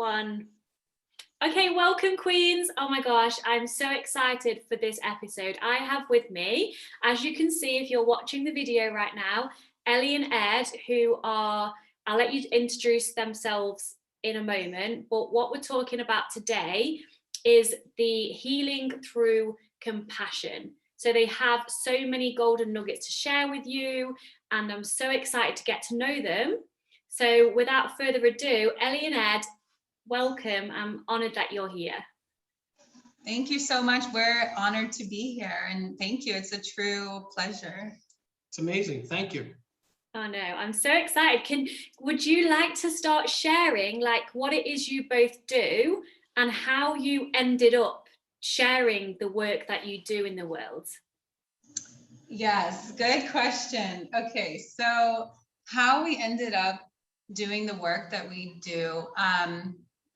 one. Okay, welcome Queens. Oh my gosh, I'm so excited for this episode. I have with me, as you can see if you're watching the video right now, Elle and Ed, who are, I'll let you introduce themselves in a moment, but what we're talking about today is the healing through compassion. So they have so many golden nuggets to share with you, and I'm so excited to get to know them. So without further ado, Elle and Ed, welcome. I'm honored that you're here. Thank you so much. We're honored to be here, and thank you. It's a true pleasure. It's amazing. Thank you. Oh no, I'm so excited. Would you like to start sharing like what it is you both do and how you ended up sharing the work that you do in the world? Yes, good question. Okay, so how we ended up doing the work that we do.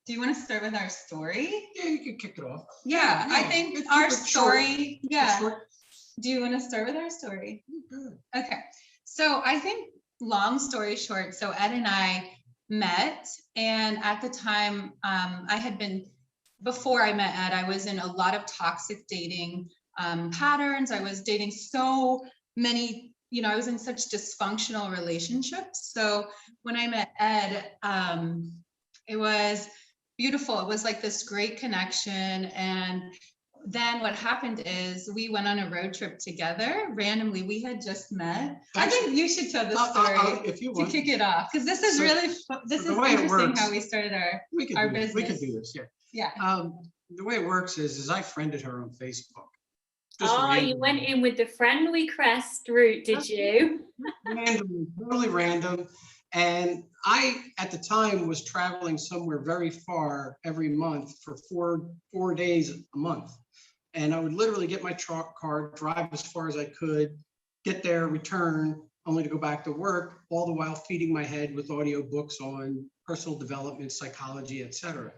Do you want to start with our story? Yeah, you can kick it off. Yeah, I think our story. Yeah. Do you want to start with our story? Good. Okay, so I think long story short, so Ed and I met, and at the time, before I met Ed, I was in a lot of toxic dating patterns. I was dating so many, I was in such dysfunctional relationships. So when I met Ed, it was beautiful. It was like this great connection. And then what happened is we went on a road trip together. Randomly, we had just met. I think you should tell the story if you want to kick it off, because this is interesting how we started our business. We could do this, yeah. Yeah. The way it works is I friended her on Facebook. You went in with the friendly crest route, did you? Random, totally random. And I, at the time, was traveling somewhere very far every month for four days a month. And I would literally get my truck car, drive as far as I could, get there, return, only to go back to work, all the while feeding my head with audiobooks on personal development, psychology, etc.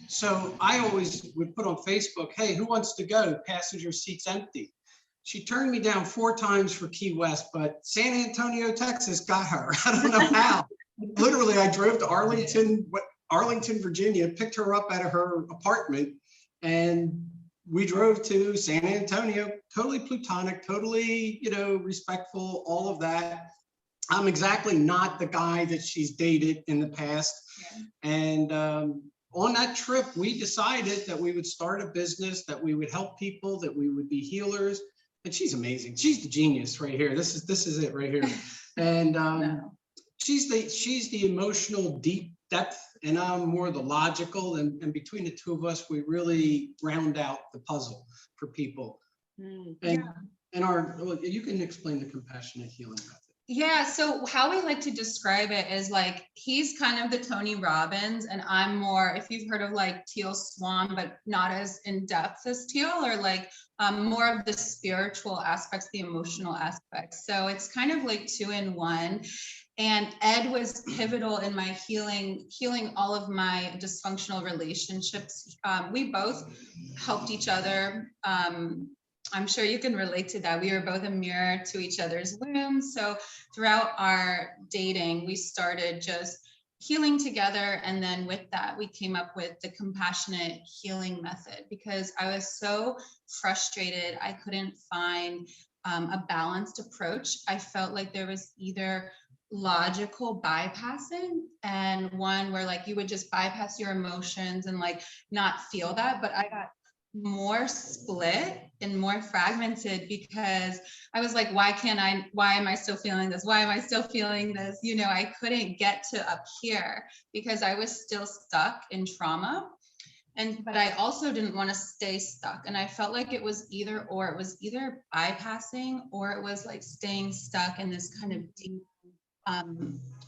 So I always would put on Facebook, hey, who wants to go? Passenger seat's empty. She turned me down 4 times for Key West, but San Antonio, Texas got her. I don't know how. Literally, I drove to Arlington, Virginia, picked her up out of her apartment, and we drove to San Antonio, totally platonic, totally, respectful, all of that. I'm exactly not the guy that she's dated in the past. Yeah. And on that trip, we decided that we would start a business, that we would help people, that we would be healers. And she's amazing. She's the genius right here. This is it right here. And she's the emotional deep depth, and I'm more the logical. And between the two of us, we really round out the puzzle for people. And you can explain the compassionate healing method. Yeah, so how we like to describe it is like he's kind of the Tony Robbins, and I'm more, if you've heard of like Teal Swan, but not as in depth as Teal, or like more of the spiritual aspects, the emotional aspects. So it's kind of like 2 in 1. And Ed was pivotal in my healing all of my dysfunctional relationships. We both helped each other. I'm sure you can relate to that. We were both a mirror to each other's wounds. So throughout our dating, we started just healing together. And then with that, we came up with the compassionate healing method, because I was so frustrated. I couldn't find a balanced approach. I felt like there was either logical bypassing and one where like you would just bypass your emotions and like not feel that, but I got more split and more fragmented because I was like, why am I still feeling this? Why am I still feeling this? I couldn't get to up here because I was still stuck in trauma. But I also didn't want to stay stuck. And I felt like it was either or. It was either bypassing or it was like staying stuck in this kind of deep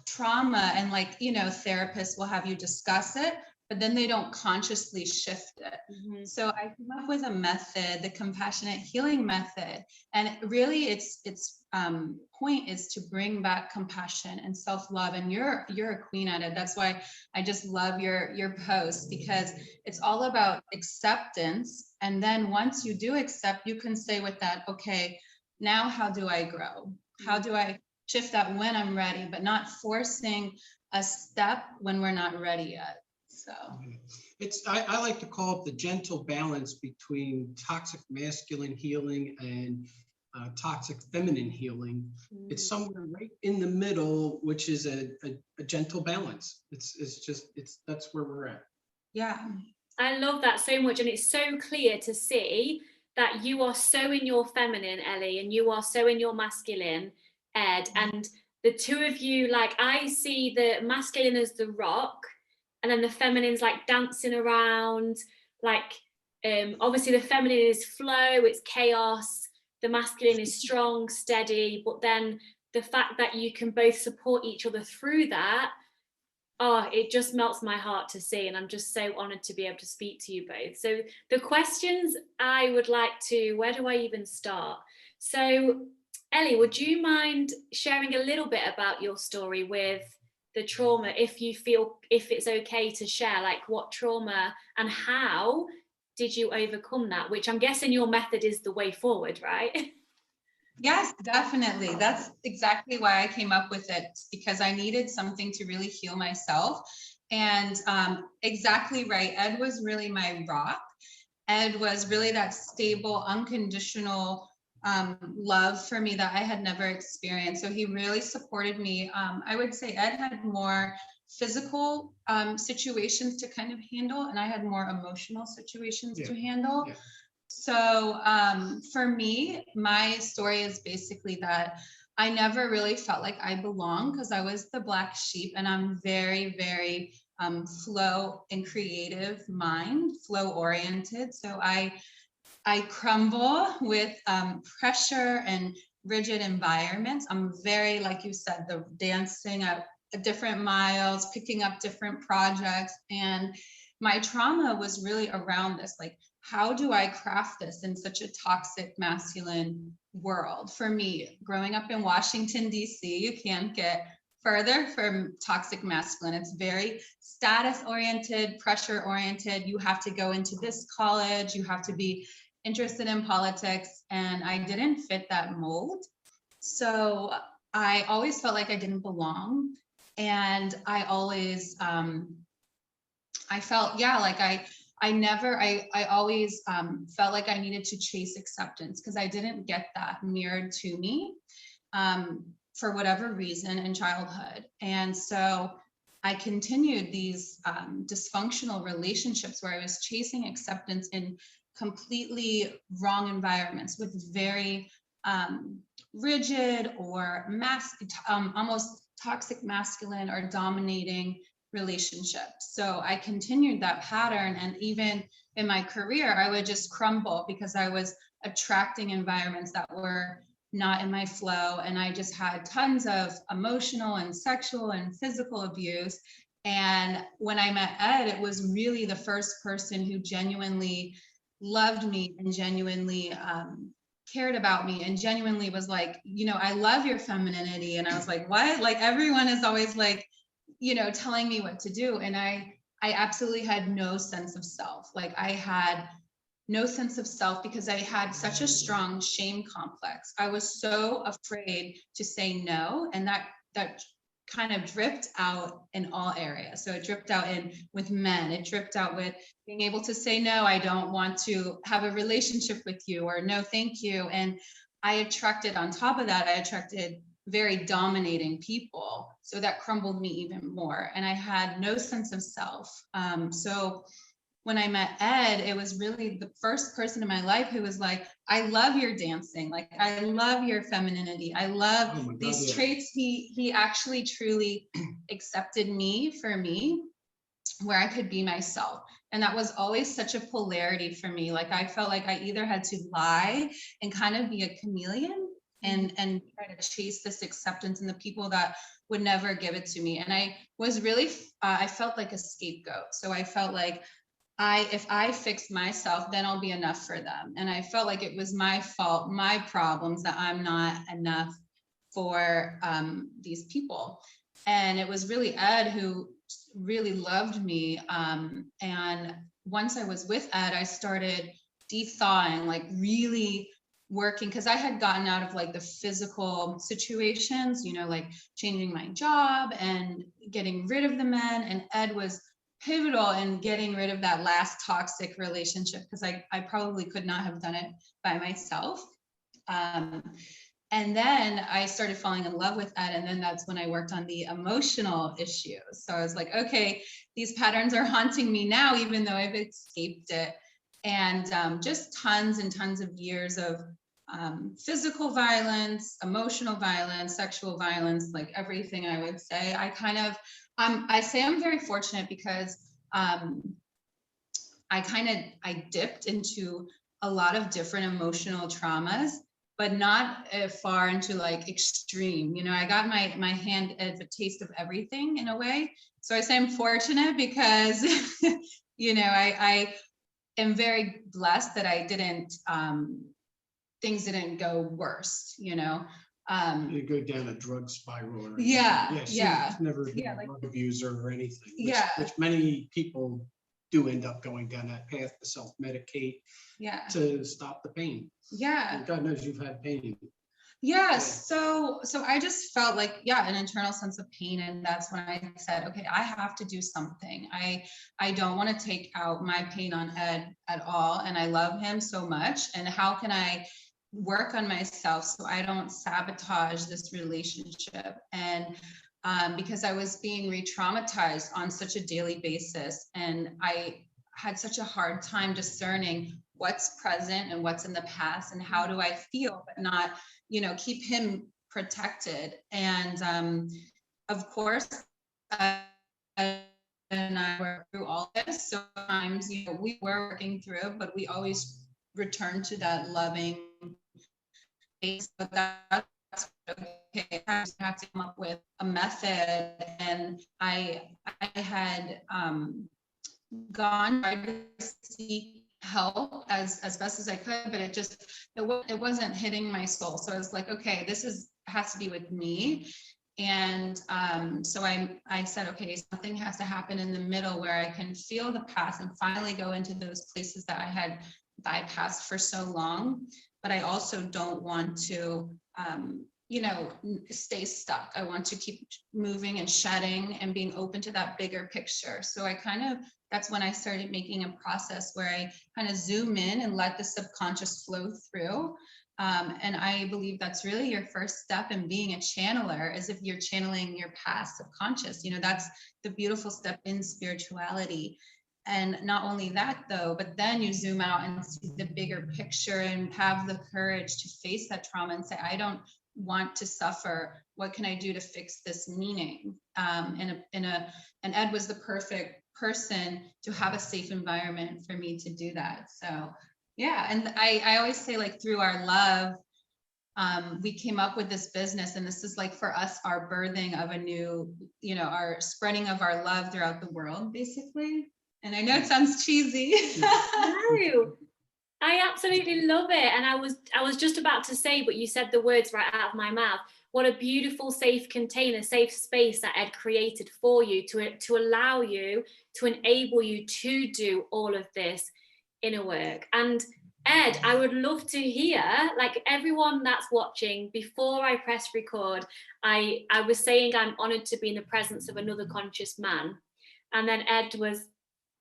trauma. And like, therapists will have you discuss it, but then they don't consciously shift it. Mm-hmm. So I came up with a method, the compassionate healing method. And really its point is to bring back compassion and self-love. And you're a queen at it. That's why I just love your post, because it's all about acceptance. And then once you do accept, you can say with that, okay, now how do I grow? How do I shift that when I'm ready, but not forcing a step when we're not ready yet. So I like to call it the gentle balance between toxic masculine healing and toxic feminine healing. It's somewhere right in the middle, which is a gentle balance. That's where we're at. Yeah. I love that so much. And it's so clear to see that you are so in your feminine, Ellie, and you are so in your masculine, Ed. And the two of you, like, I see the masculine as the rock, and then the feminine's like dancing around. Like, obviously the feminine is flow, it's chaos. The masculine is strong, steady. But then the fact that you can both support each other through that, oh, it just melts my heart to see, and I'm just so honored to be able to speak to you both. So the questions I would like to, where do I even start? So Ellie, would you mind sharing a little bit about your story with the trauma, if you feel, if it's okay to share, like what trauma and how did you overcome that? Which I'm guessing your method is the way forward, right? Yes, definitely. That's exactly why I came up with it, because I needed something to really heal myself. And exactly right. Ed was really my rock. Ed was really that stable, unconditional love for me that I had never experienced. So he really supported me. I would say Ed had more physical situations to kind of handle, and I had more emotional situations to handle. Yeah. So for me, my story is basically that I never really felt like I belonged because I was the black sheep, and I'm very, very flow and creative mind, flow oriented. So I crumble with pressure and rigid environments. I'm very, like you said, the dancing at different miles, picking up different projects. And my trauma was really around this, like, how do I craft this in such a toxic masculine world? For me, growing up in Washington, D.C., you can't get further from toxic masculine. It's very status oriented, pressure oriented. You have to go into this college, you have to be interested in politics, and I didn't fit that mold. So I always felt like I didn't belong. And I always, I felt, yeah, like I always felt like I needed to chase acceptance because I didn't get that mirrored to me for whatever reason in childhood. And so I continued these dysfunctional relationships where I was chasing acceptance in completely wrong environments with very rigid or almost toxic masculine or dominating relationships. So I continued that pattern, and even in my career, I would just crumble because I was attracting environments that were not in my flow, and I just had tons of emotional and sexual and physical abuse. And when I met Ed, it was really the first person who genuinely loved me and genuinely cared about me and genuinely was like, you know, I love your femininity. And I was like, what? Like, everyone is always like, you know, telling me what to do. And I absolutely had no sense of self. Like, I had no sense of self because I had such a strong shame complex. I was so afraid to say no. And that kind of dripped out in all areas. So it dripped out in with men, it dripped out with being able to say no, I don't want to have a relationship with you, or no thank you. And I attracted, on top of that, I attracted very dominating people, so that crumbled me even more, and I had no sense of self. So when I met Ed, it was really the first person in my life who was like, I love your dancing. Like, I love your femininity. I love these traits. He actually truly accepted me for me, where I could be myself. And that was always such a polarity for me. Like, I felt like I either had to lie and kind of be a chameleon and try to chase this acceptance in the people that would never give it to me. And I was really, I felt like a scapegoat. So I felt like, if I fix myself, then I'll be enough for them. And I felt like it was my fault, my problems, that I'm not enough for these people. And it was really Ed who really loved me. And once I was with Ed, I started de-thawing, like really working, because I had gotten out of like the physical situations, you know, like changing my job and getting rid of the men. And Ed was pivotal in getting rid of that last toxic relationship, because I probably could not have done it by myself. And then I started falling in love with Ed. And then that's when I worked on the emotional issues. So I was like, okay, these patterns are haunting me now, even though I've escaped it. And just tons and tons of years of physical violence, emotional violence, sexual violence, like everything. I would say I say I'm very fortunate because I dipped into a lot of different emotional traumas, but not far into like extreme. You know, I got my hand as a taste of everything in a way. So I say I'm fortunate because, you know, I am very blessed that I didn't, things didn't go worse, you know. You go down a drug spiral. Or Yeah, she's yeah. never been Yeah, a like, drug abuser or anything. Yeah. Which many people do end up going down that path to self-medicate yeah, to stop the pain. yeah. And God knows you've had pain. Yeah, so I just felt like, yeah, an internal sense of pain. And that's when I said, okay, I have to do something. I don't want to take out my pain on Ed at all. And I love him so much. And how can I work on myself so I don't sabotage this relationship? And because I was being re-traumatized on such a daily basis. And I had such a hard time discerning what's present and what's in the past and how do I feel, but not, you know, keep him protected. And of course, and I worked through all this. So sometimes, you know, we were working through, but we always return to that loving base. But that's okay. I have to come up with a method, and I had gone tried to seek help as best as I could, but it wasn't hitting my soul. So I was like, okay, has to be with me. And so I said, okay, something has to happen in the middle where I can feel the past and finally go into those places that I had bypassed for so long. But I also don't want to you know, stay stuck. I want to keep moving and shedding and being open to that bigger picture. So that's when I started making a process where I kind of zoom in and let the subconscious flow through. And I believe that's really your first step in being a channeler, as if you're channeling your past subconscious. You know, that's the beautiful step in spirituality. And not only that though, but then you zoom out and see the bigger picture and have the courage to face that trauma and say, I don't want to suffer. What can I do to fix this meaning? And Ed was the perfect person to have a safe environment for me to do that. So yeah, and I always say, like, through our love, we came up with this business, and this is like for us, our birthing of a new, you know, our spreading of our love throughout the world, basically. And I know it sounds cheesy. No, I absolutely love it. And I was just about to say, but you said the words right out of my mouth. What a beautiful, safe container, safe space that Ed created for you to allow you, to enable you to do all of this inner work. And Ed, I would love to hear, like everyone that's watching, before I press record, I was saying I'm honored to be in the presence of another conscious man. And then Ed was,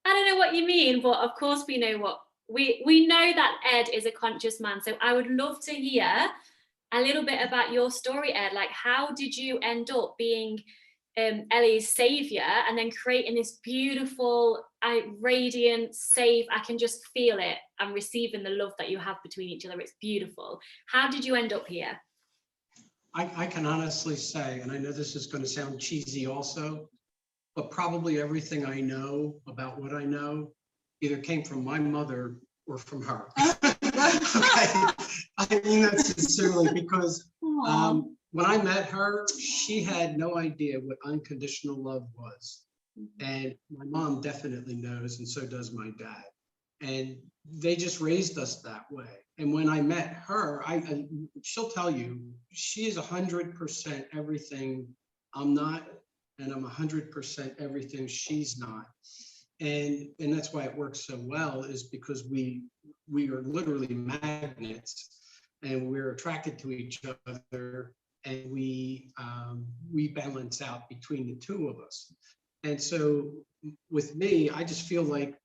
I don't know what you mean, but of course we know what we know that Ed is a conscious man. So I would love to hear a little bit about your story, Ed. Like, how did you end up being Ellie's savior and then creating this beautiful, radiant, safe, I can just feel it. I'm receiving the love that you have between each other. It's beautiful. How did you end up here? I can honestly say, and I know this is going to sound cheesy also, but probably everything I know about what I know either came from my mother or from her. Okay. I mean that sincerely, because when I met her, she had no idea what unconditional love was. And my mom definitely knows, and so does my dad. And they just raised us that way. And when I met her, she'll tell you, she is 100% everything I'm not, and I'm 100% everything she's not. And that's why it works so well, is because we are literally magnets, and we're attracted to each other, and we balance out between the two of us. And so with me, I just feel like,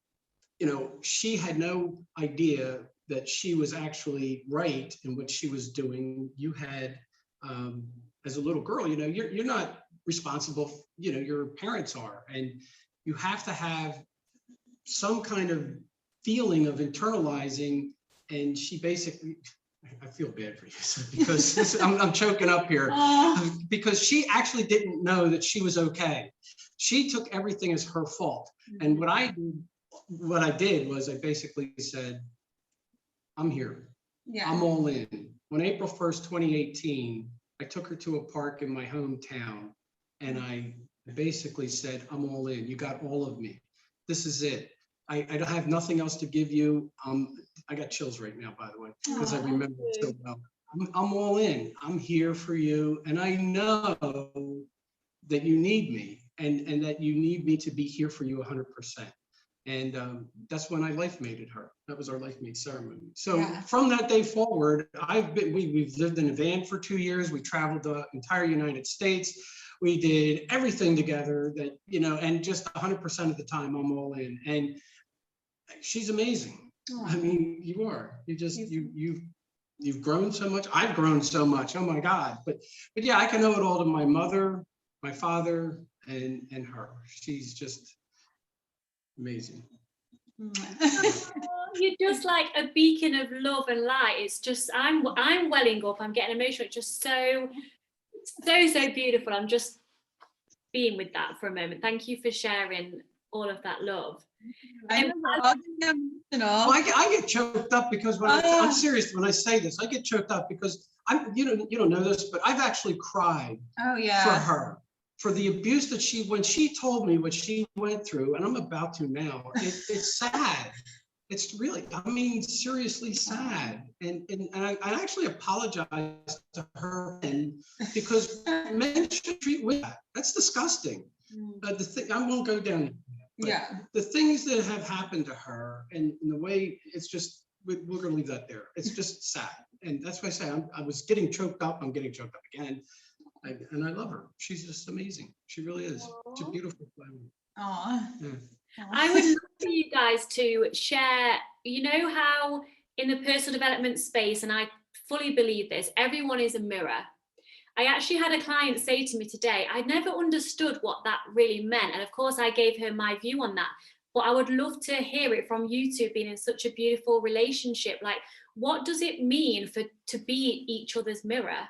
you know, she had no idea that she was actually right in what she was doing. You had, as a little girl, you know, you're not responsible, you know, your parents are, and you have to have some kind of feeling of internalizing. And she basically, I feel bad for you because I'm choking up here, because she actually didn't know that she was okay. She took everything as her fault. And what I did was I basically said, I'm here. Yeah. I'm all in. On April 1st, 2018, I took her to a park in my hometown, and I basically said, I'm all in. You got all of me. This is it. I don't have nothing else to give you. I got chills right now, by the way, because I remember it so well. I'm all in. I'm here for you. And I know that you need me, and that you need me to be here for you 100%. And that's when I life mated her. That was our life mate ceremony. So from that day forward, we've lived in a van for 2 years. We traveled the entire United States. We did everything together that, you know, and just 100% of the time I'm all in. And she's amazing. I mean, you are. You've grown so much. I've grown so much. Oh my God. But yeah, I can owe it all to my mother, my father, and her. She's just amazing. You're just like a beacon of love and light. It's just, I'm welling up. I'm getting emotional. It's just so beautiful. I'm just being with that for a moment. Thank you for sharing all of that love. I get choked up because I'm serious when I say this. I get choked up because you don't know this, but I've actually cried for her, for the abuse that when she told me what she went through, and I'm about to now. It's sad. It's really, I mean, seriously sad. And I actually apologize to her, because men should treat women. That's disgusting. The thing, I won't go down. The things that have happened to her, and the way it's just, we're going to leave that there. It's just sad. And that's why I say I was getting choked up. I'm getting choked up again. And I love her. She's just amazing. She really is. She's a beautiful flower. Yeah. I would love for you guys to share, you know how in the personal development space, and I fully believe this, everyone is a mirror. I actually had a client say to me today, I never understood what that really meant. And of course, I gave her my view on that. But I would love to hear it from you two, being in such a beautiful relationship. Like, what does it mean to be each other's mirror?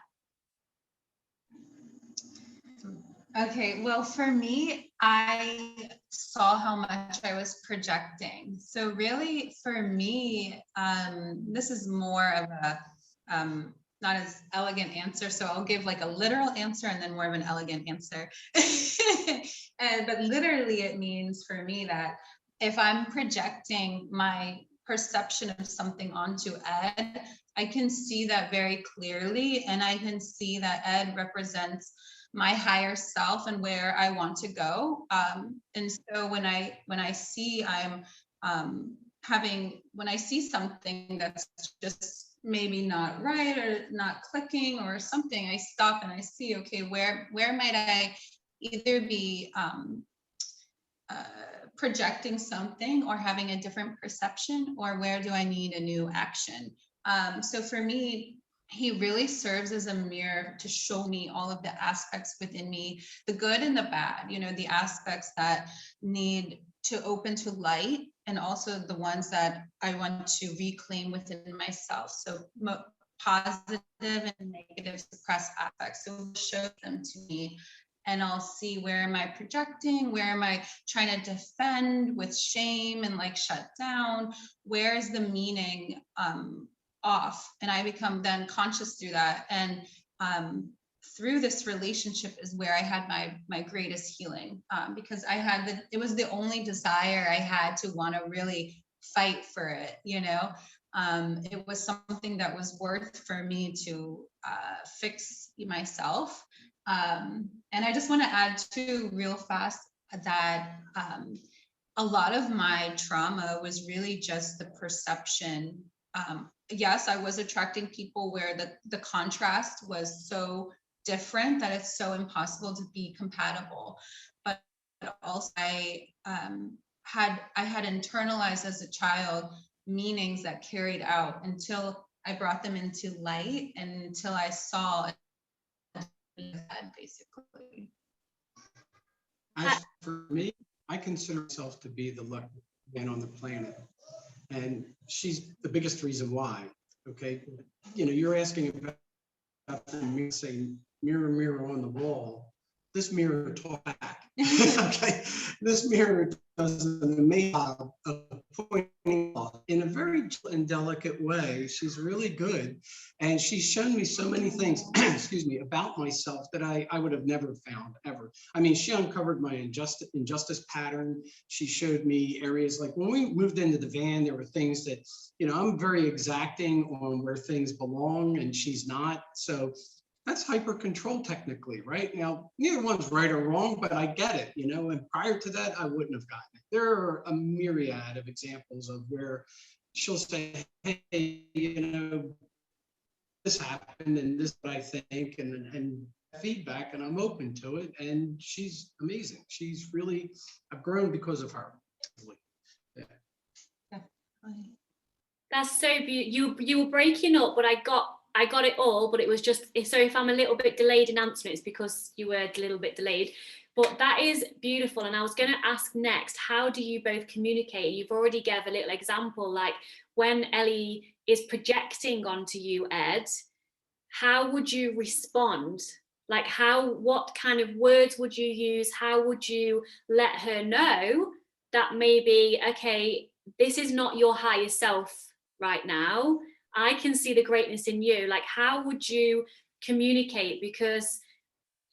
Okay, well, for me, I saw how much I was projecting. So really, for me, this is more of a not as elegant answer. So I'll give like a literal answer and then more of an elegant answer. But literally, it means for me that if I'm projecting my perception of something onto Ed, I can see that very clearly, and I can see that Ed represents my higher self and where I want to go. And so when I see when I see something that's just maybe not right or not clicking or something, I stop and I see, okay, where might I either be projecting something or having a different perception, or where do I need a new action? So for me, he really serves as a mirror to show me all of the aspects within me, the good and the bad, the aspects that need to open to light, and also the ones that I want to reclaim within myself. So positive and negative suppressed aspects. So show them to me, and I'll see, where am I projecting? Where am I trying to defend with shame and like shut down? Where is the meaning off? And I become then conscious through that. And through this relationship is where I had my greatest healing, because it was the only desire I had to want to really fight for it. It was something that was worth for me to fix myself. And I just want to add too, real fast, that a lot of my trauma was really just the perception. Yes, I was attracting people where the contrast was so different that it's so impossible to be compatible. But also I had internalized as a child meanings that carried out until I brought them into light and until I saw basically. As for me, I consider myself to be the luckiest man on the planet. And she's the biggest reason why. Okay. You know, you're asking about the mirror, saying mirror, mirror on the wall. This mirror talks back. Okay. This mirror does an amazing job of pointing off in a very gentle and delicate way. She's really good. And she's shown me so many things, excuse me, about myself that I would have never found ever. I mean, she uncovered my injustice pattern. She showed me areas like when we moved into the van, there were things that, you know, I'm very exacting on where things belong and she's not. So that's hyper control technically, right? Now, neither one's right or wrong, but I get it, you know, and prior to that, I wouldn't have gotten it. There are a myriad of examples of where she'll say, hey, you know, this happened and this is what I think, and feedback, and I'm open to it. And she's amazing. She's really, I've grown because of her. Yeah. Definitely. That's so beautiful. You were breaking up, but I got it all, but it was just, so if I'm a little bit delayed in answering, it's because you were a little bit delayed. But that is beautiful. And I was going to ask next, how do you both communicate? You've already gave a little example, like when Ellie is projecting onto you, Ed, how would you respond? Like what kind of words would you use? How would you let her know that maybe, okay, this is not your higher self right now. I can see the greatness in you. Like, how would you communicate? Because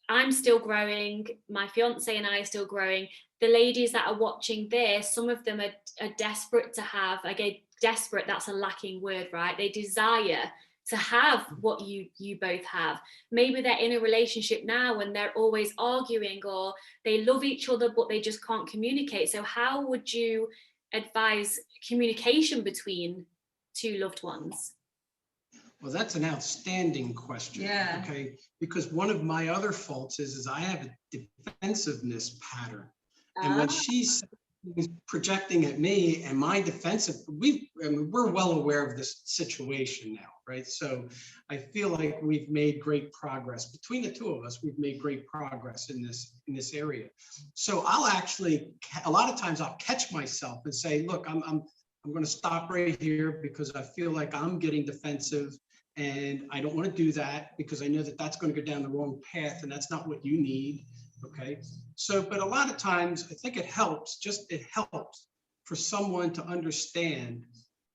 I'm still growing, my fiance and I are still growing. The ladies that are watching this, some of them are desperate to have, again, desperate, that's a lacking word, right? They desire to have what you both have. Maybe they're in a relationship now and they're always arguing, or they love each other, but they just can't communicate. So how would you advise communication between two loved ones? Well, that's an outstanding question. Yeah. Okay. Because one of my other faults is I have a defensiveness pattern. And when she's projecting at me and my defensive, we're well aware of this situation now, right? So I feel like we've made great progress between the two of us. We've made great progress in this area. So I'll actually, a lot of times I'll catch myself and say, look, I'm going to stop right here because I feel like I'm getting defensive and I don't want to do that because I know that that's going to go down the wrong path and that's not what you need. Okay. So, but a lot of times I think it helps for someone to understand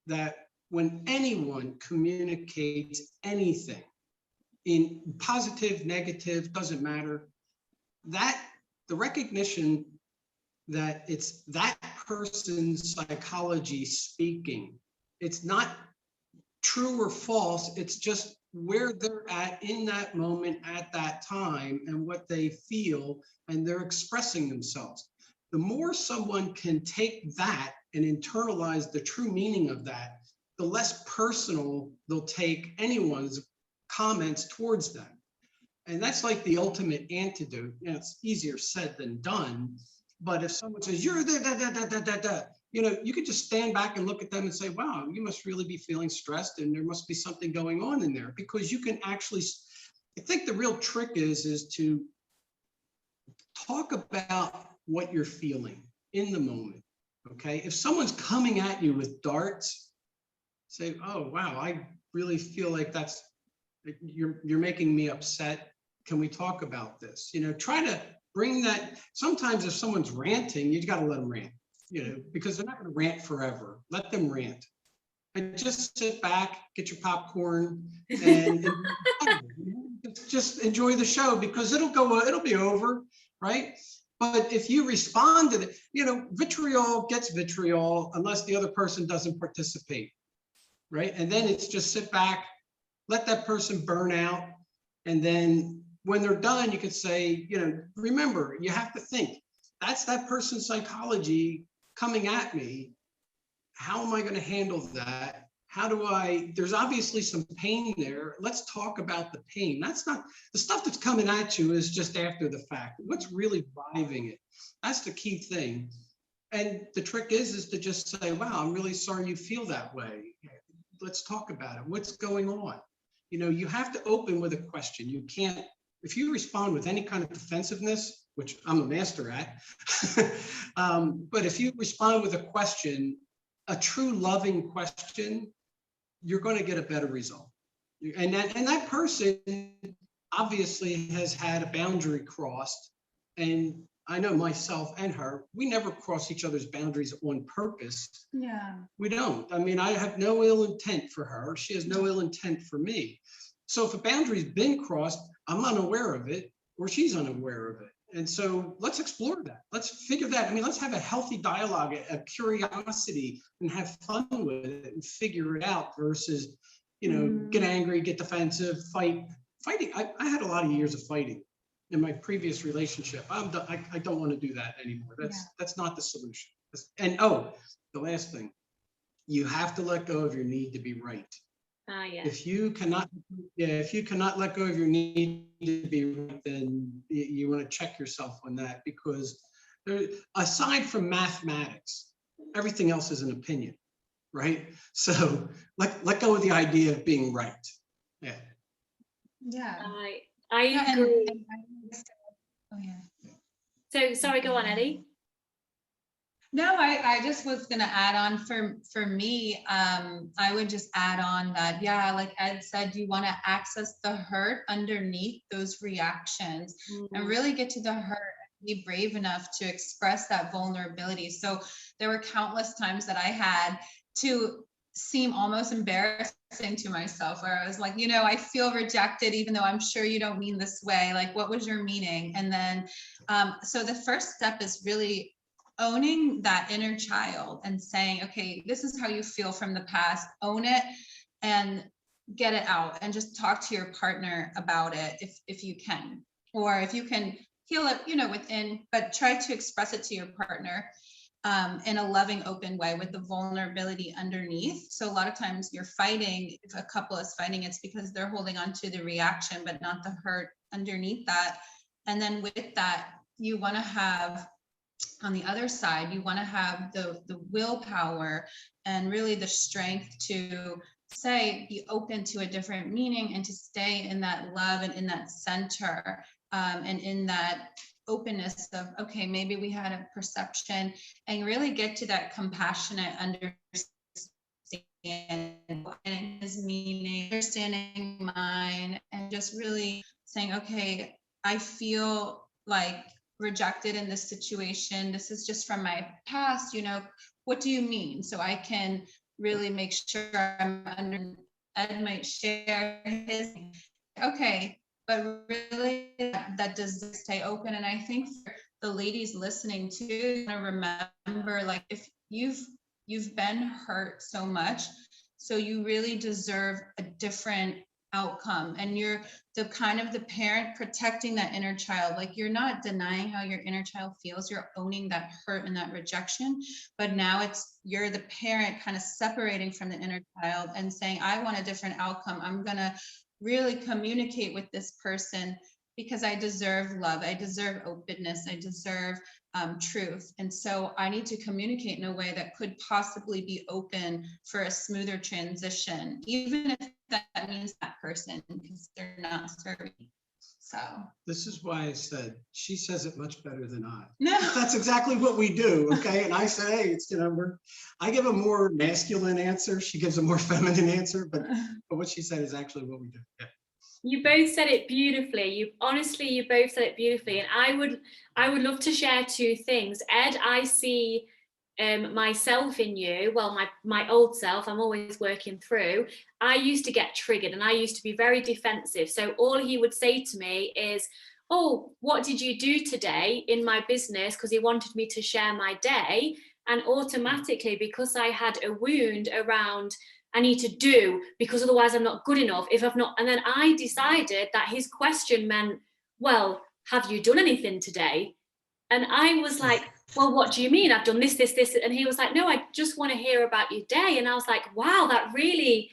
that when anyone communicates anything in positive, negative, doesn't matter, that the recognition that it's that person's psychology speaking. It's not true or false. It's just where they're at in that moment at that time and what they feel, and they're expressing themselves. The more someone can take that and internalize the true meaning of that, the less personal they'll take anyone's comments towards them. And that's like the ultimate antidote. You know, it's easier said than done. But if someone says, you're da, you know, you could just stand back and look at them and say, wow, you must really be feeling stressed and there must be something going on in there, because you can actually, I think the real trick is to talk about what you're feeling in the moment. Okay. If someone's coming at you with darts, say, oh, wow, I really feel like you're making me upset. Can we talk about this? You know, try to bring that. Sometimes if someone's ranting, you got to let them rant, you know, because they're not going to rant forever. Let them rant and just sit back, get your popcorn and just enjoy the show, because it'll be over, right? But if you respond to it, you know, vitriol gets vitriol unless the other person doesn't participate, right? And then it's just sit back, let that person burn out, and then when they're done, you could say, you know, remember, you have to think, that's that person's psychology coming at me. How am I going to handle that? there's obviously some pain there. Let's talk about the pain. That's not the stuff that's coming at you is just after the fact. What's really driving it? That's the key thing. And the trick is to just say, wow, I'm really sorry you feel that way. Let's talk about it. What's going on? You know, you have to open with a question. You can't, if you respond with any kind of defensiveness, which I'm a master at, but if you respond with a question, a true loving question, you're going to get a better result. And that person obviously has had a boundary crossed. And I know myself and her, we never cross each other's boundaries on purpose. Yeah. We don't. I mean, I have no ill intent for her. She has no ill intent for me. So if a boundary's been crossed, I'm unaware of it, or she's unaware of it. And so let's explore that. Let's figure that. I mean, let's have a healthy dialogue, a curiosity, and have fun with it and figure it out versus, you know, get angry, get defensive, fight. Fighting. I had a lot of years of fighting in my previous relationship. I don't want to do that anymore. That's not the solution. And the last thing, you have to let go of your need to be right. Yeah. If you cannot let go of your need to be right, then you want to check yourself on that, because aside from mathematics, everything else is an opinion, right? So let go of the idea of being right. Yeah. Yeah. I agree. Oh yeah. So sorry, go on, Ellie. No, I just was gonna add on for me, I would just add on that, yeah, like Ed said, you want to access the hurt underneath those reactions and really get to the hurt and be brave enough to express that vulnerability. So there were countless times that I had to seem almost embarrassing to myself, where I was like, you know, I feel rejected, even though I'm sure you don't mean this way. Like, what was your meaning? And then, so the first step is really owning that inner child and saying, okay, this is how you feel from the past, own it and get it out, and just talk to your partner about it if you can, or if you can heal it, you know, within, but try to express it to your partner in a loving, open way with the vulnerability underneath. So a lot of times you're fighting, if a couple is fighting, it's because they're holding on to the reaction, but not the hurt underneath that. And then with that, you want to have, on the other side, you want to have the willpower and really the strength to say, be open to a different meaning and to stay in that love and in that center and in that openness of, okay, maybe we had a perception, and really get to that compassionate understanding his meaning, understanding mine, and just really saying, okay, I feel like rejected in this situation. This is just from my past, you know, what do you mean? So I can really make sure I'm under, Ed might share his, okay, but really that does stay open. And I think for the ladies listening too, you want to remember, like, if you've been hurt so much, so you really deserve a different outcome, and you're the kind of the parent protecting that inner child. Like, you're not denying how your inner child feels, you're owning that hurt and that rejection, but now it's you're the parent kind of separating from the inner child and saying, I want a different outcome. I'm gonna really communicate with this person because I deserve love, I deserve openness, I deserve truth. And so I need to communicate in a way that could possibly be open for a smoother transition, even if that means that person, because they're not serving. So this is why I said she says it much better than I. No, That's exactly what we do. Okay. And I say, it's, you know, I give a more masculine answer. She gives a more feminine answer, but what she said is actually what we do. Yeah. You both said it beautifully. You both said it beautifully. And I would love to share two things. Ed, I see myself in you. Well, my old self, I'm always working through. I used to get triggered and I used to be very defensive. So all he would say to me is, oh, what did you do today in my business? Because he wanted me to share my day. And automatically, because I had a wound around, I need to do, because otherwise I'm not good enough if I've not. And then I decided that his question meant, well, have you done anything today? And I was like, well, what do you mean? I've done this, this, this. And he was like, no, I just want to hear about your day. And I was like, wow, that really,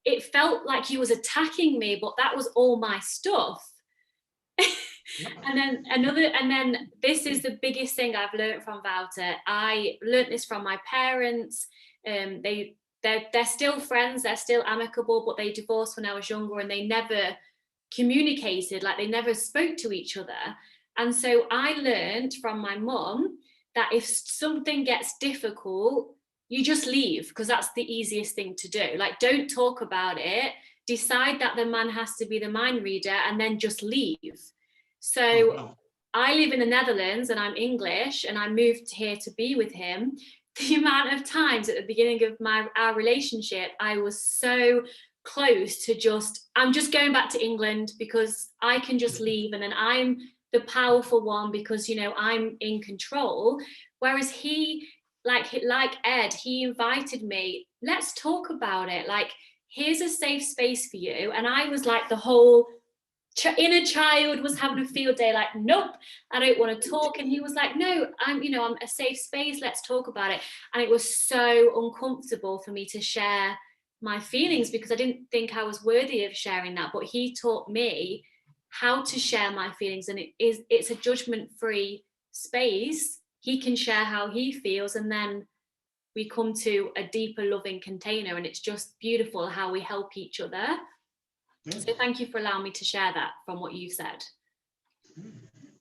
it felt like he was attacking me, but that was all my stuff. And then this is the biggest thing I've learned from Wouter. I learned this from my parents. They're still friends, they're still amicable, but they divorced when I was younger, and they never communicated, like they never spoke to each other. And so I learned from my mum that if something gets difficult, you just leave, because that's the easiest thing to do. Like, don't talk about it, decide that the man has to be the mind reader, and then just leave. So I live in the Netherlands and I'm English, and I moved here to be with him. The amount of times at the beginning of our relationship, I was so close to I'm just going back to England because I can just leave, and then I'm the powerful one because, you know, I'm in control. Whereas he, like Ed, he invited me, let's talk about it. Like, here's a safe space for you. And I was like, the whole inner child was having a field day, like, nope, I don't want to talk. And he was like, no, I'm a safe space, let's talk about it. And it was so uncomfortable for me to share my feelings because I didn't think I was worthy of sharing that. But he taught me how to share my feelings, and it's a judgment-free space. He can share how he feels, and then we come to a deeper loving container, and it's just beautiful how we help each other. So thank you for allowing me to share that from what you've said.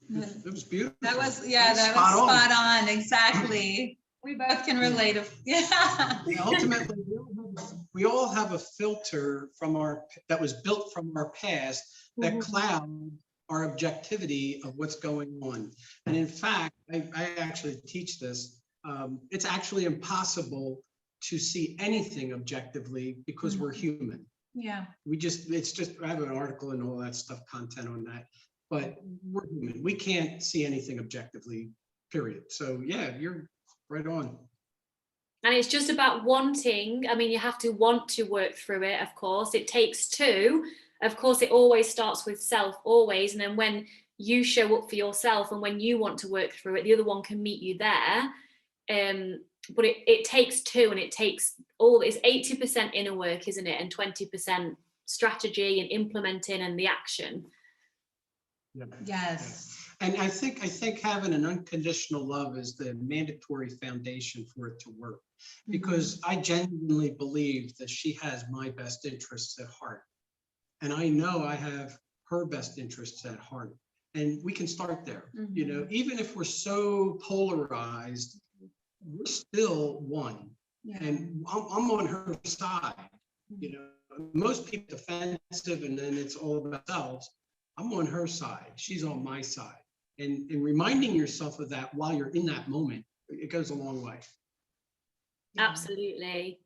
It was beautiful. That was spot on. Exactly. We both can relate. Yeah. Ultimately, we all have a filter that was built from our past that cloud our objectivity of what's going on. And in fact, I actually teach this. It's actually impossible to see anything objectively because we're human. Yeah. I have an article and all that stuff, content on that, but we're human. We can't see anything objectively, period. So yeah, you're right on. And it's just about wanting. I mean, you have to want to work through it, of course. It takes two. Of course, it always starts with self, always. And then when you show up for yourself and when you want to work through it, the other one can meet you there. But it takes two, and it takes it's 80% inner work, isn't it? And 20% strategy and implementing and the action. Yeah. Yes. And I think having an unconditional love is the mandatory foundation for it to work, because I genuinely believe that she has my best interests at heart. And I know I have her best interests at heart. And we can start there. You know, even if we're so polarized, we're still one. Yeah. And I'm on her side. You know, most people defensive and then it's all about themselves. I'm on her side. She's on my side. And reminding yourself of that while you're in that moment, it goes a long way. Absolutely.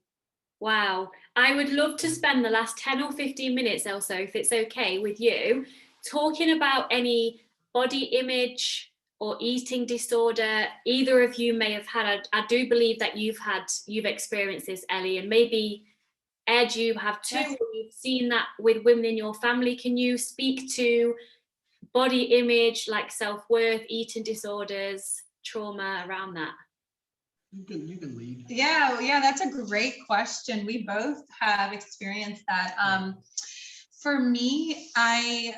Wow. I would love to spend the last 10 or 15 minutes also, if it's okay with you, talking about any body image or eating disorder either of you may have had. I do believe that you've experienced this, Ellie, and maybe Ed, you have too. Yes. Or you've seen that with women in your family. Can you speak to body image, like self-worth, eating disorders, trauma around that? You can lead. Yeah, that's a great question. We both have experienced that. For me, I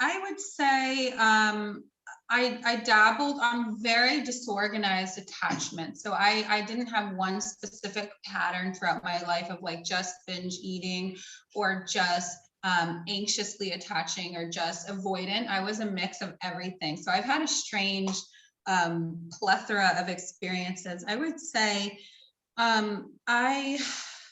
would say I dabbled. I'm very disorganized attachment. So I didn't have one specific pattern throughout my life of like just binge eating or just anxiously attaching or just avoidant. I was a mix of everything. So I've had a strange plethora of experiences. I would say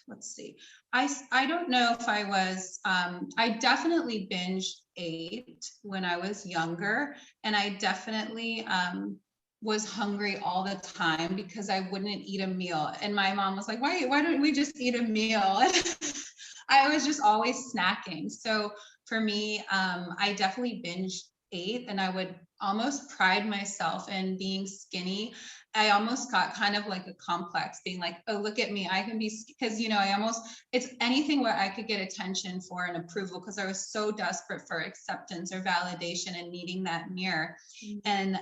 let's see. I don't know if I was, I definitely binge ate when I was younger, and I definitely was hungry all the time because I wouldn't eat a meal. And my mom was like, why don't we just eat a meal? I was just always snacking. So for me, I definitely binge ate, and I would almost pride myself in being skinny. I almost got kind of like a complex, being like, oh, look at me, I can be, because, you know, it's anything where I could get attention for and approval, because I was so desperate for acceptance or validation and needing that mirror. And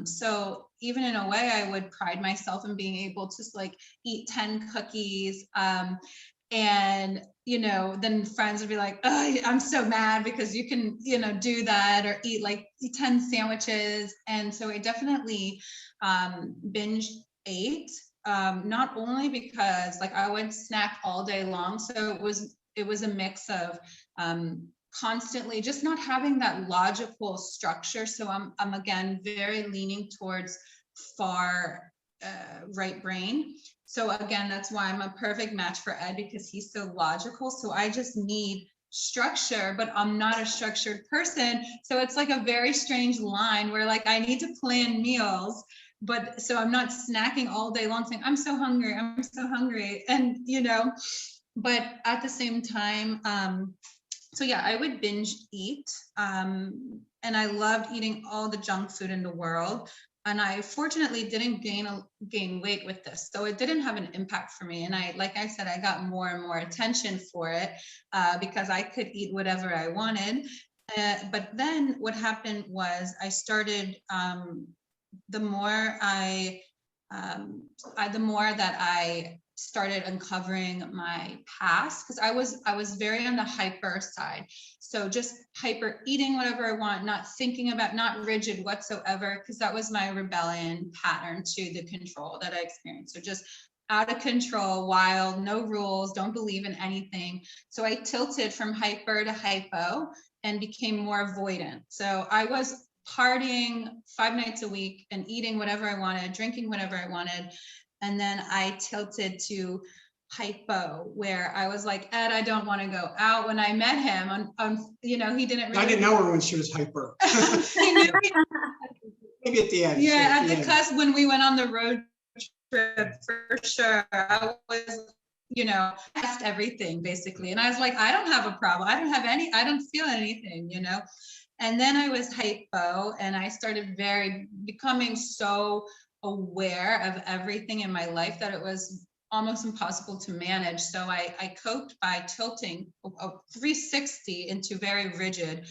so even in a way, I would pride myself in being able to like eat 10 cookies. And, you know, then friends would be like, oh, I'm so mad because you can, you know, do that, or eat like 10 sandwiches. And so I definitely binge ate, not only because like I would snack all day long. So it was a mix of constantly just not having that logical structure. So I'm again, very leaning towards far right brain. So again, that's why I'm a perfect match for Ed, because he's so logical. So I just need structure, but I'm not a structured person. So it's like a very strange line where like I need to plan meals, but so I'm not snacking all day long saying, I'm so hungry, I'm so hungry. And, you know, but at the same time, so yeah, I would binge eat. And I loved eating all the junk food in the world. And I fortunately didn't gain weight with this. So it didn't have an impact for me. And like I said, I got more and more attention for it because I could eat whatever I wanted. But then what happened was I started, the more that I started uncovering my past, because I was very on the hyper side. So just hyper eating whatever I want, not thinking about, not rigid whatsoever, because that was my rebellion pattern to the control that I experienced. So just out of control, wild, no rules, don't believe in anything. So I tilted from hyper to hypo and became more avoidant. So I was partying 5 nights a week and eating whatever I wanted, drinking whatever I wanted. And then I tilted to hypo, where I was like, Ed, I don't want to go out. When I met him on you know, he didn't really. I didn't know her when she was hyper. He knew me. Maybe at the end. Yeah, at the cusp when we went on the road trip, for sure. I was, you know, test everything basically. And I was like, I don't have a problem. I don't feel anything, you know. And then I was hypo, and I started becoming so aware of everything in my life that it was almost impossible to manage. So I coped by tilting a 360 into very rigid,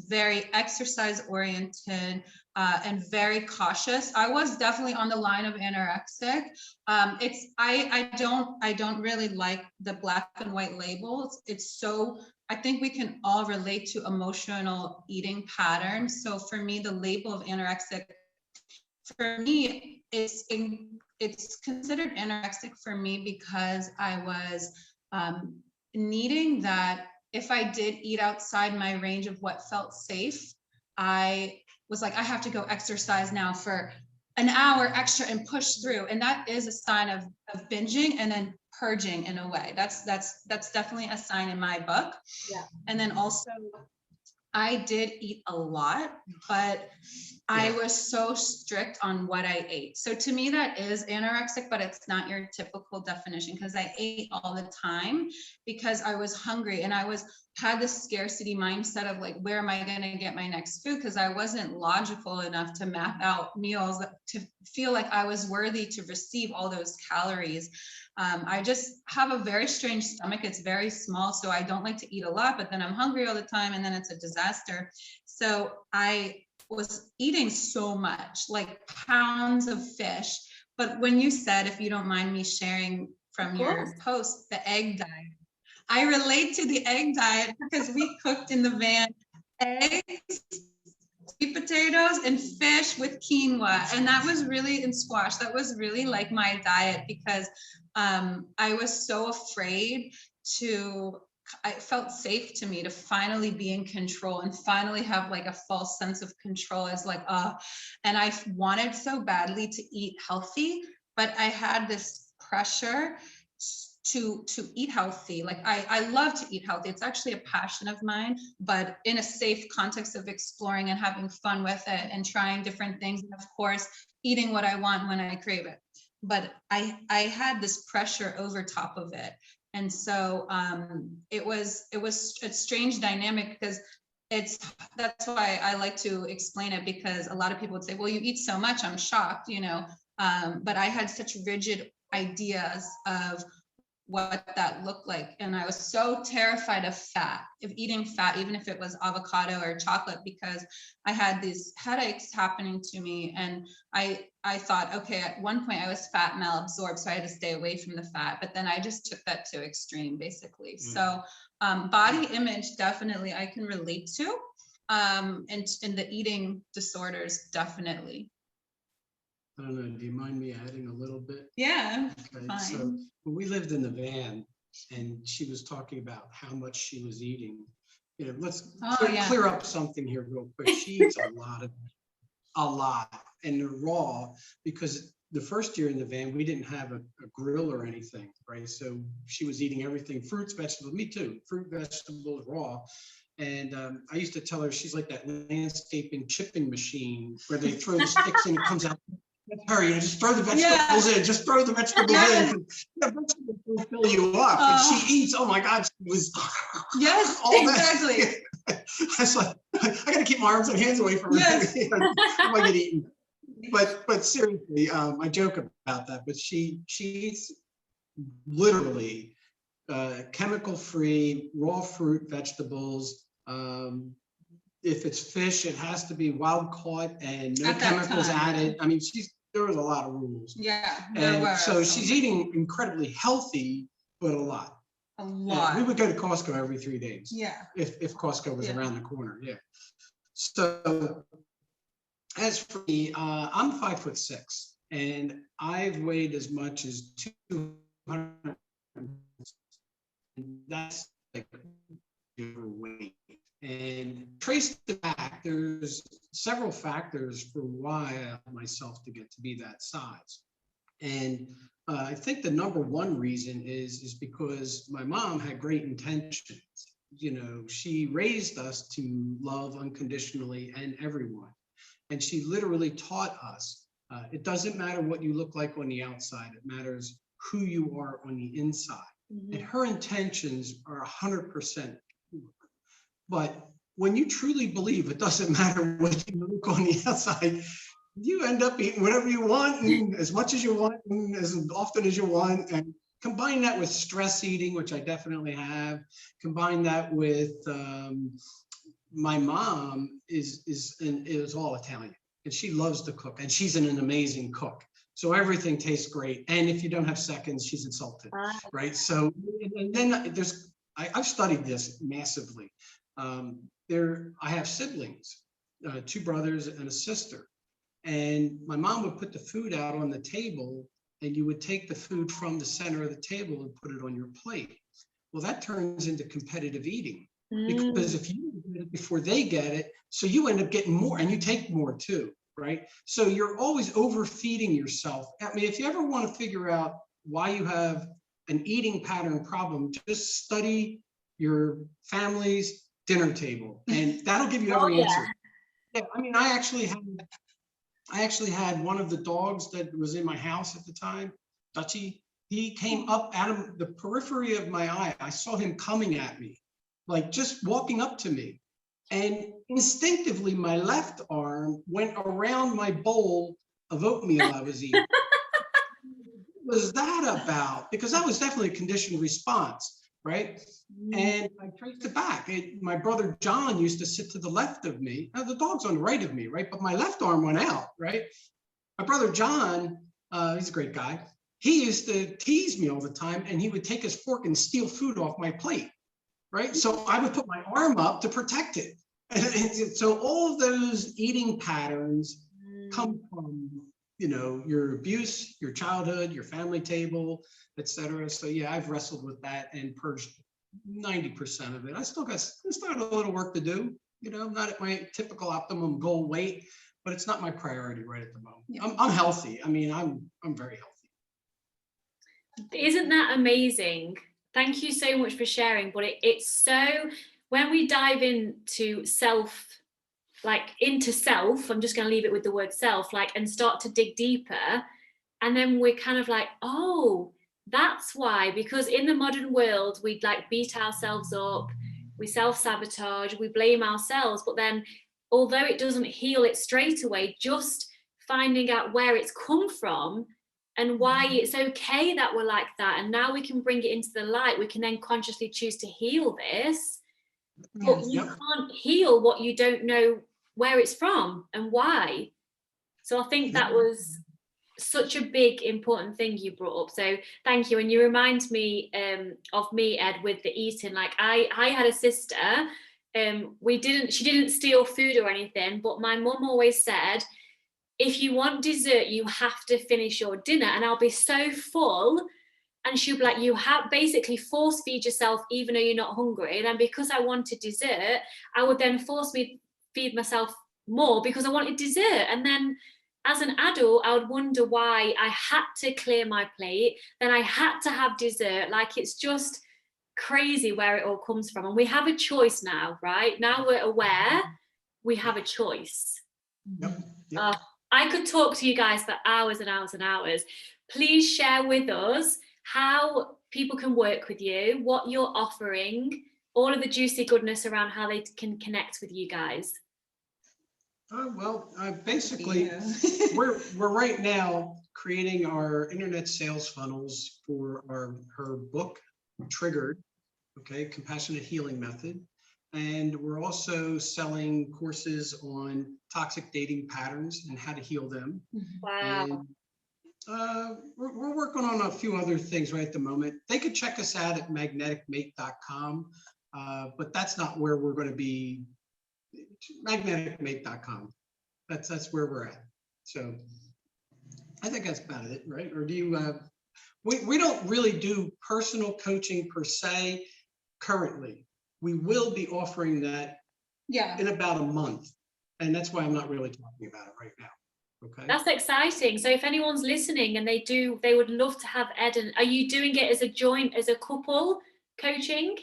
very exercise oriented, and very cautious. I was definitely on the line of anorexic. I don't really like the black and white labels. It's so, I think we can all relate to emotional eating patterns. So for me, the label of anorexic, for me, it's considered anorexic for me because I was needing that. If I did eat outside my range of what felt safe, I was like, I have to go exercise now for an hour extra and push through. And that is a sign of binging and then purging in a way. That's definitely a sign in my book. Yeah. And then also I did eat a lot, but I was so strict on what I ate. So to me, that is anorexic, but it's not your typical definition, because I ate all the time because I was hungry, and I had this scarcity mindset of like, where am I going to get my next food? Because I wasn't logical enough to map out meals to feel like I was worthy to receive all those calories. I just have a very strange stomach. It's very small, so I don't like to eat a lot, but then I'm hungry all the time, and then it's a disaster. So I was eating so much, like pounds of fish. But when you said, if you don't mind me sharing from your post, the egg diet, I relate to the egg diet because we cooked in the van eggs, sweet potatoes, and fish with quinoa. And that was really, in squash, that was really like my diet, because I was so afraid it felt safe to me to finally be in control and finally have like a false sense of control, as like, and I wanted so badly to eat healthy, but I had this pressure to eat healthy. Like I love to eat healthy. It's actually a passion of mine, but in a safe context of exploring and having fun with it and trying different things. And of course, eating what I want when I crave it. But I had this pressure over top of it. And so it was a strange dynamic, because that's why I like to explain it, because a lot of people would say, well, you eat so much, I'm shocked, you know. But I had such rigid ideas of what that looked like. And I was so terrified of fat, of eating fat, even if it was avocado or chocolate, because I had these headaches happening to me. And I thought, okay, at one point I was fat malabsorbed, so I had to stay away from the fat. But then I just took that to extreme, basically. So body image, definitely I can relate to. And the eating disorders, definitely. I don't know, do you mind me adding a little bit? Yeah, Okay, fine. so when we lived in the van and she was talking about how much she was eating, you know, let's clear up something here real quick. She eats a lot, and they're raw, because the first year in the van, we didn't have a grill or anything, right? So she was eating everything, fruits, vegetables, me too, fruit, vegetables, raw. And I used to tell her she's like that landscaping chipping machine where they throw the sticks and it comes out. Her, you know, just throw the vegetables in, just throw the vegetables in. The vegetables will fill you up, but she eats. Oh my God, she was. Yes, all exactly. That. I was like, I got to keep my arms and hands away from her. Yes. I might get eaten. But seriously, I joke about that. But she eats literally chemical-free raw fruit, vegetables. If it's fish, it has to be wild caught and no chemicals added. I mean, there was a lot of rules. Yeah, and so she's eating incredibly healthy, but a lot. A lot. We would go to Costco every 3 days. Yeah. If Costco was around the corner. Yeah. So as for me, I'm 5'6", and I've weighed as much as 200. That's like overweight. And trace it back, there's several factors for why I allowed myself to get to be that size. And I think the number one reason is because my mom had great intentions. You know, she raised us to love unconditionally and everyone. And she literally taught us, it doesn't matter what you look like on the outside, it matters who you are on the inside. Mm-hmm. And her intentions are 100%. But when you truly believe it doesn't matter what you look on the outside, you end up eating whatever you want and as much as you want and as often as you want. And combine that with stress eating, which I definitely have. Combine that with my mom is all Italian, and she loves to cook, and she's an amazing cook. So everything tastes great. And if you don't have seconds, she's insulted, right? So and then I've studied this massively. I have siblings, 2 brothers and a sister. And my mom would put the food out on the table, and you would take the food from the center of the table and put it on your plate. Well, that turns into competitive eating, because if you get it before they get it, so you end up getting more and you take more too, right? So you're always overfeeding yourself. I mean, if you ever want to figure out why you have an eating pattern problem, just study your family's dinner table, and that'll give you every answer. Yeah, I mean, I actually had one of the dogs that was in my house at the time, Dutchie. He came up out of the periphery of my eye. I saw him coming at me, like just walking up to me. And instinctively, my left arm went around my bowl of oatmeal I was eating. What was that about? Because that was definitely a conditioned response, right? And I traced it back. My brother John used to sit to the left of me. Now the dog's on the right of me, right? But my left arm went out, right? My brother John, he's a great guy. He used to tease me all the time, and he would take his fork and steal food off my plate, right? So I would put my arm up to protect it. And so all of those eating patterns come from, you know, your abuse, your childhood, your family table, etc. So yeah, I've wrestled with that and purged 90% of it. I still got a little work to do. You know, I'm not at my typical optimum goal weight, but it's not my priority right at the moment. Yeah. I'm healthy. I mean, I'm very healthy. Isn't that amazing? Thank you so much for sharing. But it's so, when we dive into self, I'm just going to leave it with the word self, and start to dig deeper. And then we're kind of like, oh, that's why, because in the modern world, we'd beat ourselves up. we self-sabotage, we blame ourselves. But then, although it doesn't heal it straight away, just finding out where it's come from and why it's okay that we're like that, and now we can bring it into the light, we can then consciously choose to heal this. But Yes. you Yep. can't heal what you don't know where it's from and why. So I think that was such a big important thing you brought up, so thank you. And you remind me of me, Ed, with the eating. Like I had a sister, she didn't steal food or anything, but my mum always said, if you want dessert, you have to finish your dinner. And I'll be so full, and she'll be like, you have basically force feed yourself even though you're not hungry. And then because I wanted dessert, I would then force me feed myself more because I wanted dessert. And then as an adult, I would wonder why I had to clear my plate, then I had to have dessert. Like, it's just crazy where it all comes from. And we have a choice now, right? Now we're aware, we have a choice. Yep. Yep. I could talk to you guys for hours and hours and hours. Please share with us how people can work with you, what you're offering, all of the juicy goodness around how they can connect with you guys. Basically, we're right now creating our internet sales funnels for her book, Triggered, okay, Compassionate Healing Method. And we're also selling courses on toxic dating patterns and how to heal them. Wow. And we're working on a few other things right at the moment. They could check us out at magneticmate.com, but that's not where we're going to be. Magneticmate.com. That's where we're at. So I think that's about it, right? Or do you? We don't really do personal coaching per se currently. We will be offering that in about a month, and that's why I'm not really talking about it right now. Okay. That's exciting. So if anyone's listening and they would love to have Ed, and are you doing it as a joint, as a couple coaching?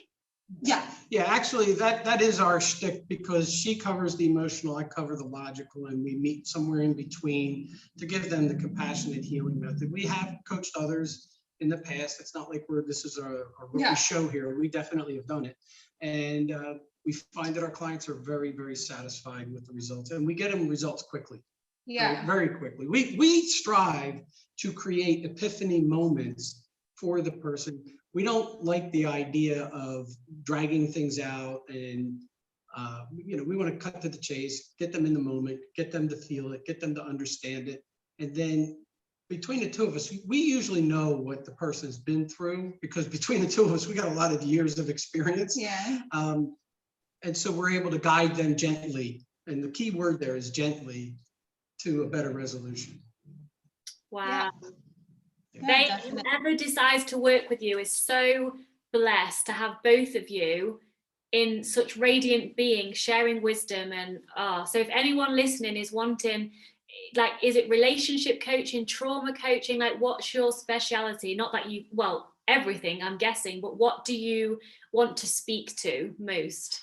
Yeah, actually that is our shtick, because she covers the emotional, I cover the logical, and we meet somewhere in between to give them the compassionate healing method. We have coached others in the past. It's not like this is a rookie show here. We definitely have done it. And we find that our clients are very, very satisfied with the results, and we get them results quickly. Right? Very quickly. We strive to create epiphany moments for the person. We don't like the idea of dragging things out, and we want to cut to the chase, get them in the moment, get them to feel it, get them to understand it. And then between the two of us, we usually know what the person's been through, because between the two of us, we got a lot of years of experience. And so we're able to guide them gently. And the key word there is gently, to a better resolution. Wow. Whoever decides to work with you is so blessed to have both of you in such radiant beings sharing wisdom. And so if anyone listening is wanting, like, is it relationship coaching, trauma coaching, like, what's your speciality? Not that you, well, everything, I'm guessing, but what do you want to speak to most?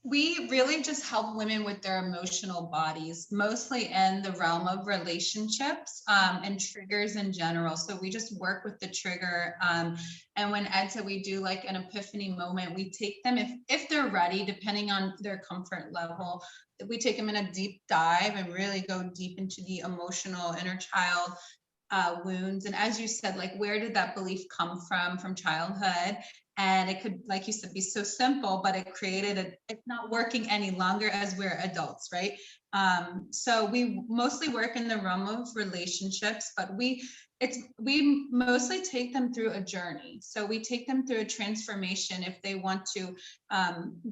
We really just help women with their emotional bodies, mostly in the realm of relationships and triggers in general. So we just work with the trigger. And when Ed said we do like an epiphany moment, we take them, if they're ready, depending on their comfort level, we take them in a deep dive and really go deep into the emotional inner child wounds. And as you said, like, where did that belief come from childhood? And it could, like you said, be so simple, but it created it's not working any longer as we're adults, right? So we mostly work in the realm of relationships, but we mostly take them through a journey. So we take them through a transformation if they want to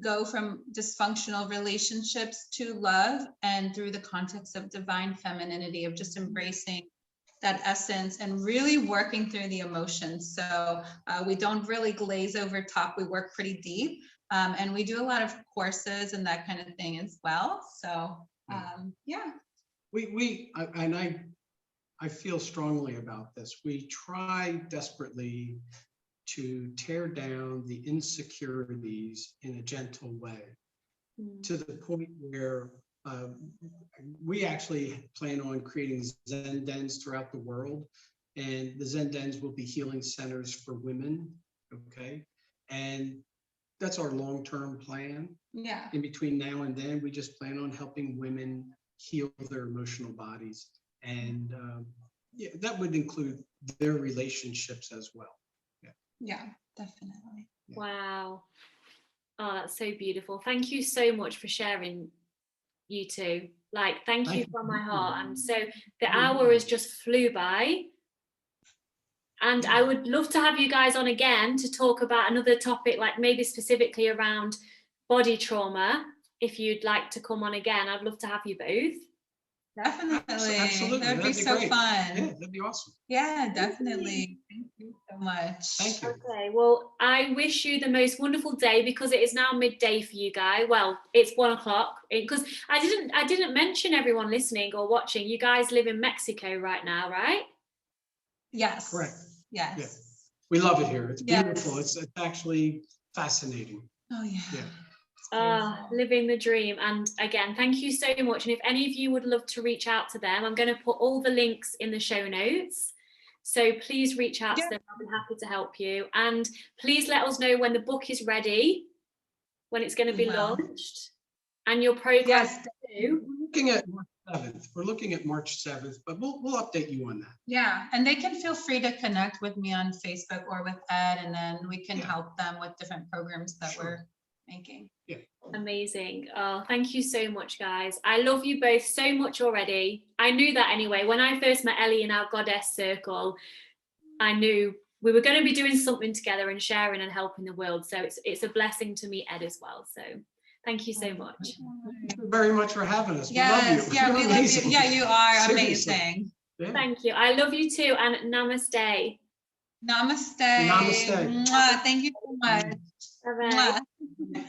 go from dysfunctional relationships to love, and through the context of divine femininity, of just embracing that essence and really working through the emotions. So we don't really glaze over top. We work pretty deep, and we do a lot of courses and that kind of thing as well. So I feel strongly about this. We try desperately to tear down the insecurities in a gentle way, to the point where we actually plan on creating Zen dens throughout the world, and the Zen dens will be healing centers for women. Okay. And that's our long-term plan. Yeah. In between now and then, we just plan on helping women heal their emotional bodies. And yeah, that would include their relationships as well. Yeah, definitely. Yeah. Wow. Oh, that's so beautiful. Thank you so much for sharing, you two. Like, thank you from my heart. And so the hour has just flew by. And I would love to have you guys on again to talk about another topic, like maybe specifically around body trauma. If you'd like to come on again, I'd love to have you both. Definitely. Absolutely. That would be so great. fun. Yeah, that'd be awesome. Yeah, definitely. Thank you so much. Thank you. Okay, well, I wish you the most wonderful day, because it is now midday for you guys. Well, it's 1 o'clock, because I didn't mention everyone listening or watching. You guys live in Mexico right now, right? Yes. Correct. Yes. Yeah. We love it here. It's Yes. beautiful. It's actually fascinating. Oh yeah. Yeah. Living the dream. And again, thank you so much. And if any of you would love to reach out to them, I'm going to put all the links in the show notes. So please reach out to them. I'll be happy to help you. And please let us know when the book is ready, when it's going to be launched, and your progress too. We're looking at March 7th. We're looking at March 7th, but we'll update you on that. Yeah, and they can feel free to connect with me on Facebook or with Ed, and then we can help them with different programs that we're making. Yeah. Amazing. Oh, thank you so much, guys. I love you both so much already. I knew that anyway. When I first met Ellie in our goddess circle, I knew we were going to be doing something together and sharing and helping the world. So it's a blessing to meet Ed as well. So thank you so much. Thank you very much for having us. Yes, we love you. we love you. Yeah, you are Seriously. amazing. Yeah. Thank you. I love you too. And namaste. Namaste. Namaste. Mwah. Thank you so much. Bye-bye. Mwah.